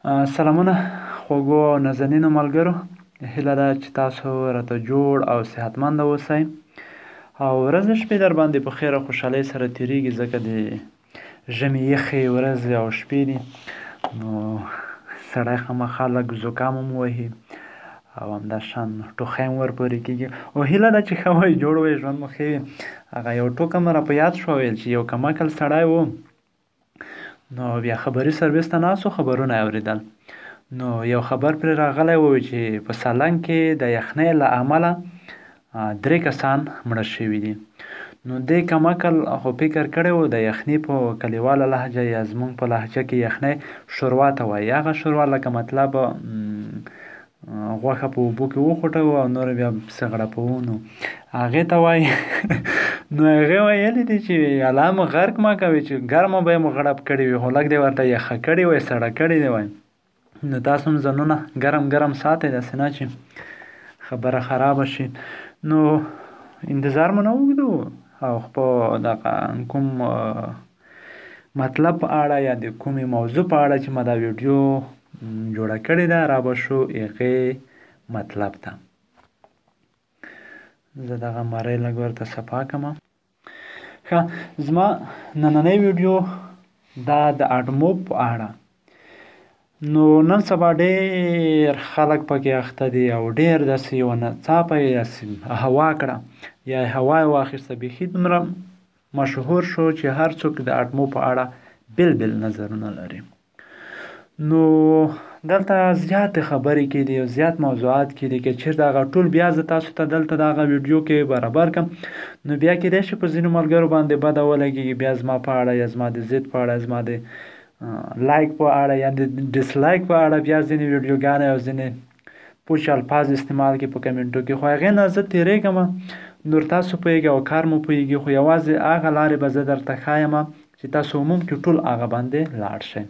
سلامونه خوږو او نازنینو ملګرو، هیله ده چې تاسو راته جوړ او صحتمنده اوسئ او ورځ د شپې در باندې په خیر او خوشحالۍ سره تیریږي، ځکه د ژمي یخې ورځې او شپې دي، نو سړی خامخا لږ زکام هم وهي او همداشان ټوخی هم ورپورې کېږي، او هیله ده چې ښه وئ، جوړ وئ، ژوند مو ښه وي. هغه یو ټوکه مې راپه یاد شوه، ویل چې یو کم عقل سړی و، نو بیا خبري سرویس ته ناست و، خبرونه یې اورېدل. نو یو خبر پرې راغلی و چې په سالنګ کې د یخنۍ له امله 3 کسان مړه شوي دي. نو دې کم عقل خو فکر کړی و د یخني په کلیواله لهجه یا زموږ په لهجه کې یخنۍ شوروا ته وایي. هغه شوروا لکه مطلب غوښه په اوبو کې وخوټوو او نور بیا پسې غړپوو، نو هغې ته وایي. نو هغې ویلي دي چې الله مو غرق مه کوي، چې ګرمه به یې مو غړپ کړې وي، خو لږ دې ورته یخه کړې وای، سړه کړې دې وای. نو تاسو هم ځانونه ګرم ساتئ، داسې نه چې خبره خرابه شي. نو انتظار مو نه اوږد و او په دغه کوم مطلب په اړه یا د کومې موضوع په اړه چې ما دا ویډیو جوړه کړې ده را به شو هغې مطلب ته. زه دغه مرۍ لږ ورته صفا کړم. ښه، زما نننۍ ویډیو دا د اډموب په اړه. نو نن سبا ډېر خلک پکې اخته دي او ډېر داسې یوه ناڅاپه یې داسې هوا کړه یا هوا یې واخیسته، بیخي دومره مشهور شو چې هر څوک د اډموب په اړه بېل نظرونه لري. نو دلته زیاتې خبرې کېدي او زیات موضوعات کېدي، که چېرته هغه ټول بیا زه تاسو ته دلته د هغه ویډیو کې برابر کړم، نو بیا کېدای شي په ځینو ملګرو باندې بده ولګېږي، بیا زما په اړه یا زما د ضد په اړه، زما د لایک په اړه یا د ډسلایک په اړه بیا ځینې ویډیوګانې او ځینې پوچ الفاظ استعمال کړي په کمنټو کې، خو هغې نه زه تېرېږم، نور تاسو پوهېږئ او کار مو پوهېږي، خو یوازې هغه لارې به زه درته ښایم چې تاسو عموم کې ټول هغه باندې لاړ شئ.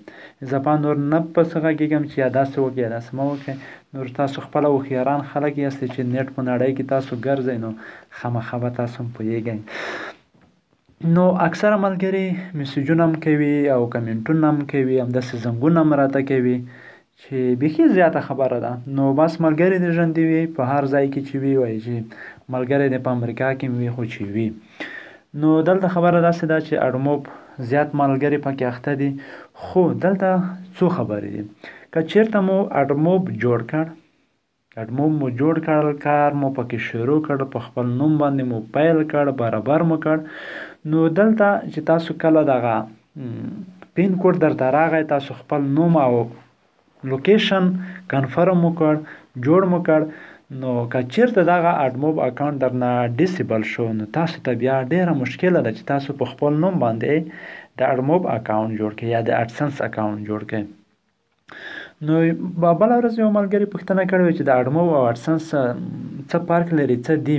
اضافه نور نه پسې غږېږم چې یا داسې وکړئ یا داسې مه وکړئ، نور تاسو خپله هوښیاران خلک یاستئ چې نیټ په نړۍ کې تاسو ګرځئ، نو خامخا به تاسو هم پوهېږئ. نو اکثره ملګري میسیجونه هم کوي او کمنټونه هم کوي، همداسې زنګونه هم راته کوي چې بیخي زیاته خبره ده. نو بس ملګري دې ژوندي وي، په هر ځای کې چې وي، وایي چې ملګری دې په امریکا کې وي، خو چې وي. نو دلته خبره داسې ده چې اډموب زیات ملګري پکې اخته دي، خو دلته څو خبرې دي. که چېرته مو اډموب جوړ کړ، کار مو پکې شروع کړ، په خپل نوم باندې مو پیل کړ، برابر مو کړ، نو دلته چې تاسو کله دغه پین کوډ درته راغی، تاسو خپل نوم او لوکیشن کنفرم وکړ، جوړ مو کړ، نو که چېرته دغه اډموب اکاونټ درنه ډیسیبل شو، نو تاسو ته بیا ډېره مشکله ده چې تاسو په خپل نوم باندې د اډموب اکاونټ جوړ کړئ یا د اډسنس اکاونټ جوړ کړئ. نو بله ورځ یو ملګري پوښتنه کړې وه چې د اډموب او اډسنس څه فرق لري، څه دي؟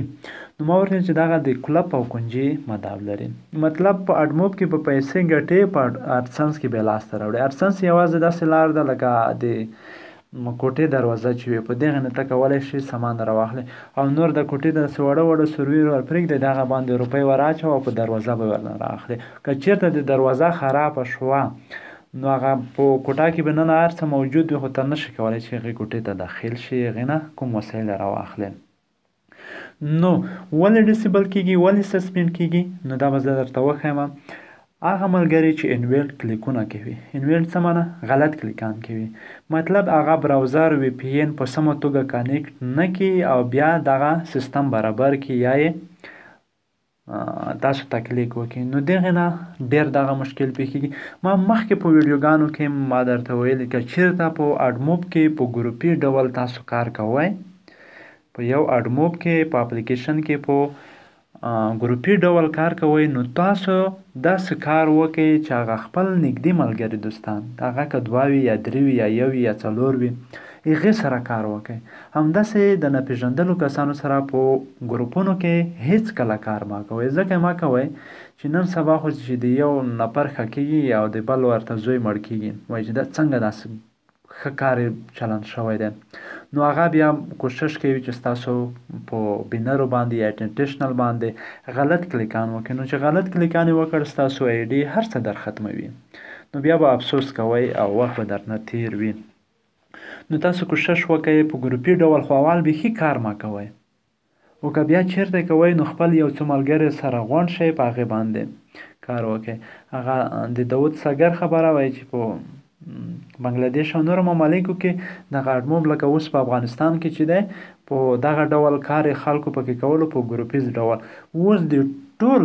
نو ما ورته ویل چې دغه د کلپ او کنجي مداب لري. مطلب په اډموب کې به پیسې ګټې، په اډسنس کې به لاسته راوړې. اډسنس یوازې داسې لار ده لکه د کوټې دروازه چې وي، په دغې نه ته کولی شئ سامان راواخلئ او نور د کوټې داسې وړه سروي ور پرېږدئ، د هغه باندې روپۍ ور اچوه او په دروازه به ورنه رااخلئ. که چېرته د دروازه خرابه شوه، نو هغه په کوټه کې به نن هر څه موجود وي، خو ته نشې کولی چې هغې کوټې ته داخل شي، هغې نه کوم وسایل راواخلئ. نو ولې ډیسیبل کېږي، ولې سسپینډ کېږي؟ نو دا به زه درته وښیم. هغه ملګري چې انویلډ کلیکونه کوي، انویلډ څه معنی؟ غلط کلیکان کوي، مطلب هغه براوزر وی پی این په سمه توګه کانیکټ نه کړي او بیا دغه سیستم برابر کړي یا یې تاسو ته کلیک وکړي، نو دغې نه ډېر دغه مشکل پیښیږي. ما مخکې په ویډیوګانو کې ما درته ویلي که چېرته په اډموب کې په ګروپي ډول تاسو کار کوئ، په یو اډموب کې په اپلیکیشن کې په ګروپي ډول کار کوئ، نو تاسو داسې کار وکړئ چې هغه خپل نږدې ملګري دوستان، هغه که 2 وي یا 3 وي یا 1 وي یا 4 وي، هغې سره کار وکړئ. همداسې د ناپېژندلو کسانو سره په ګروپونو کې هیڅ کله کار مه کوئ، ځکه مه کوئ چې نن سبا خو چې د یو نفر ښه کېږي او د بل ورته زوی مړ کېږي، وایي چې دا څنګه داسې ښه کار چلند شوی دی، نو هغه بیا کوشش کوي چې ستاسو په بینرو باندې یا انټنشنل باندې غلط کلیکان وکړي. نو چې غلط کلیکان یې وکړ، ستاسو آی ډي هر څه در ختموي، نو بیا به افسوس کوئ او وخت به درنه تیر وي. نو تاسو کوشش وکړئ په ګروپي ډول خو اول بیخي کار مه کوئ. او که بیا چیرته کوئ نو خپل یو څو ملګري سره غونډ شئ په هغې باندې کار وکړئ. هغه د داود ساګر خبره وایي چې په بنګلادیش او نورو ممالکو کې دغه اډموب لکه اوس په افغانستان کې چې دی په دغه ډول کار خلکو پکې کولو په ګروپیز ډول. اوس د ټول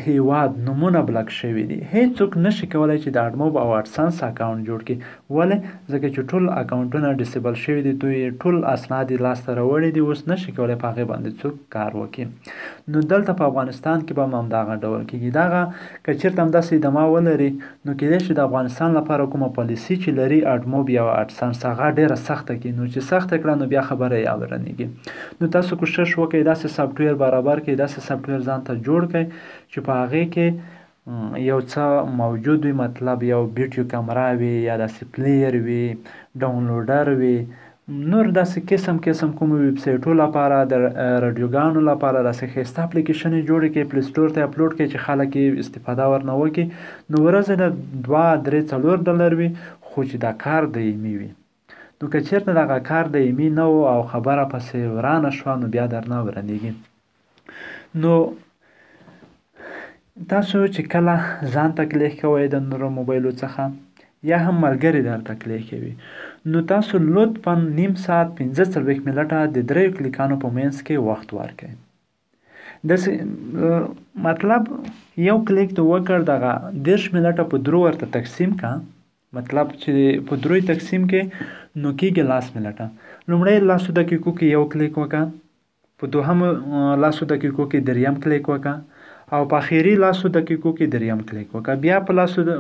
هیواد نومونه بلک شوي دي. هیڅوک نشي کولی چې د اډموب او اډسنس اکاونټ جوړ کړي. ولې؟ ځکه چې ټول اکاونټونه ډیسیبل شوي دي. دوی ټول اسناد یې لاسته راوړي دي. اوس نشي کولی په هغې باندې څوک کار وکړي. نو دلته په افغانستان کې به هم همدغه ډول کېږي. دغه که چېرته همداسې ادامه ولري نو کېدای شي د افغانستان لپاره کومه پالیسي چې لري اډموب یا اډسنس هغه ډېره سخته کړي. نو چې سخته کړه نو بیا خبره یې اورنېږي. نو تاسو کوشش وکړئ داسې سافټویر برابر کړئ، داسې سافټویر ځان ته جوړ کړئ چې په هغې کې یو څه موجود وي، مطلب یو ویډیو کمره وي یا داسې پلیر وي، ډاونلوډر وي، نور داسې قسم کوم ویب سایټو لپاره د راډیوګانو لپاره داسې ښایسته اپلیکیشنې جوړې کړئ، پلی سټور ته اپلوډ کړئ چې خلک یې استفاده ورنه وکړي. نو ورځې د 2 3 4 ډالر وي خو چې دا کار دایمي وي. نو که چېرته دغه کار دایمي نه و او خبره پسې ورانه شوه نو بیا درنه ورانېږي. نو تاسو چې کله ځان ته کلیک کوئ د نورو موبایلو څخه یا هم ملګري درته کلیک کوي نو تاسو لطفا نیم ساعت 45 منټه د 3 کلیکانو په منځ کې وخت ورکړئ. داسې مطلب یو کلیک ته وکړ دغه 10 منټه په 3 ورته تقسیم کا، مطلب چې په 3 تقسیم کې نو کېږي 10 منټه. لومړی 10 دقیقو کې یو کلیک وکړه، په دوهم 10 دقیقو کې دریم کلیک وکړه او په اخري 10 دقیقو کې دریم کلیک وکړه. بیا په 10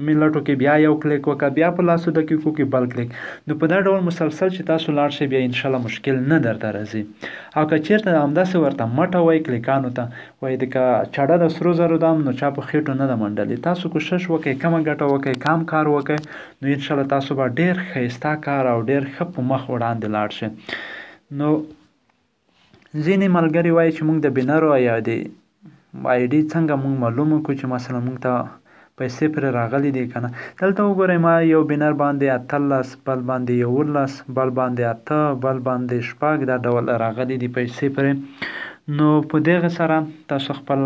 منټو کې بیا یو کلیک وکړه، بیا په 10 دقیقو کې بل کلیک. نو په دا ډول مسلسل چې تاسو لاړ شئ بیا انشاءالله مشکل نه درته راځي. او که چېرته همداسې ورته مټه وایي کلیکانو ته وایي د که چاړه د سرو زرو ده نو چا په خېټو نه ده منډلې. تاسو کوشش وکړئ کمه ګټه وکړئ، کم کار وکړئ، نو انشاءالله تاسو به ډېر ښایسته کار او ډېر ښه په مخ وړاندې لاړ شئ. نو ځینې ملګري وایي چې موږ د بینرو یا د آی ډي څنګه موږ معلومه کړو چې مثلا موږ ته پیسې پرې راغلي دي که نه. دلته وګورئ ما یو بینر باندې 18، بل باندې 11، بل باندې 8، بل باندې 6 دا ډول راغلي دي پیسې پرې. نو په دغه سره تاسو خپل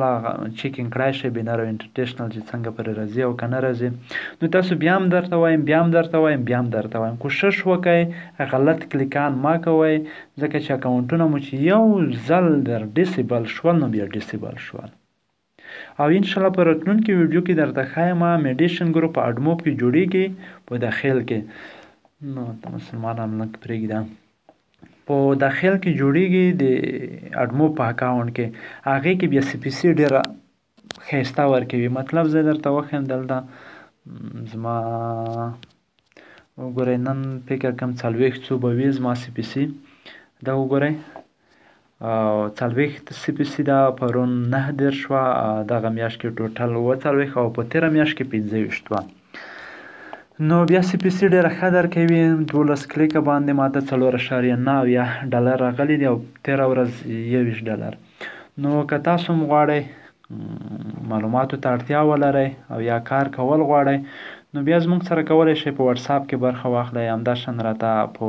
چیکینګ کړای شئ بینر او انټرنیشنل چې څنګه پرې راځي او که نه راځي. نو تاسو بیا هم درته وایم کوشش وکړئ غلط کلیکان ما کوئ، ځکه چې اکاونټونه مو چې یو ځل در ډیسیبل شول نو بیا ډیسیبل شول. او انشاءالله په راتلونکي ویډیو کې درته ښایم میډیشن ګروپ په اډموب کې جوړیږي په داخل کې. نو د مسلمانانو لږ پرېږده په داخل کې جوړیږي د اډموب په اکاونټ کې. هغې کې بیا سی پی سی ډېره ښایسته ورکوي. مطلب زه درته وښیم دلته زما وګورئ نن فکر کوم 40 به وي زما سی پی سی. دا وګورئ 40 سی پی سی ده، پرون 9 شوه، دغه میاشت کې ټوټل 40 او په تېره میاشت کې 25 وه. نو بیا سی پی سی ډېره ښه درکوي. 12 کلیکه باندې ماته 4.9 ډالر راغلي دي او تېره ورځ 21 ډالر. نو که تاسو هم غواړئ معلوماتو ته اړتیا ولرئ او یا کار کول غواړئ نو بیا زموږ سره کولی شئ په واتساپ کې برخه واخلئ، همداشان راته په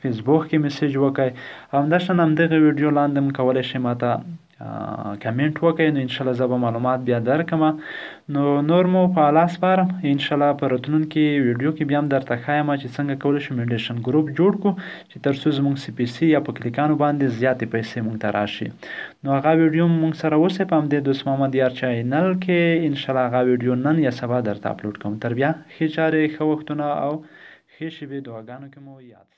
فیسبوک کې میسیج وکړئ، همداشان همدغه ویډیو لاندې هم کولی شئ ماته کمنټ وکړئ. نو انشاءالله زه به معلومات بیا درکړم. نو نور مو په الله سپارم. انشاءالله په راتلونکي ویډیو کې بیا هم درته ښایم چې څنګه کولی شو میډیشن ګروپ جوړ کړو چې تر څو زموږ سی پی سی یا په کلیکانو باندې زیاتې پیسې موږ ته راشي. نو هغه ویډیو موږ سره اوسئ په همدې دوست محمد یار چینل کې. انشاءالله هغه ویډیو نن یا سبا درته اپلوډ کوم. تر بیا ښې چارې، ښه وختونه او ښې شېبې دعاګانو کې مو یاد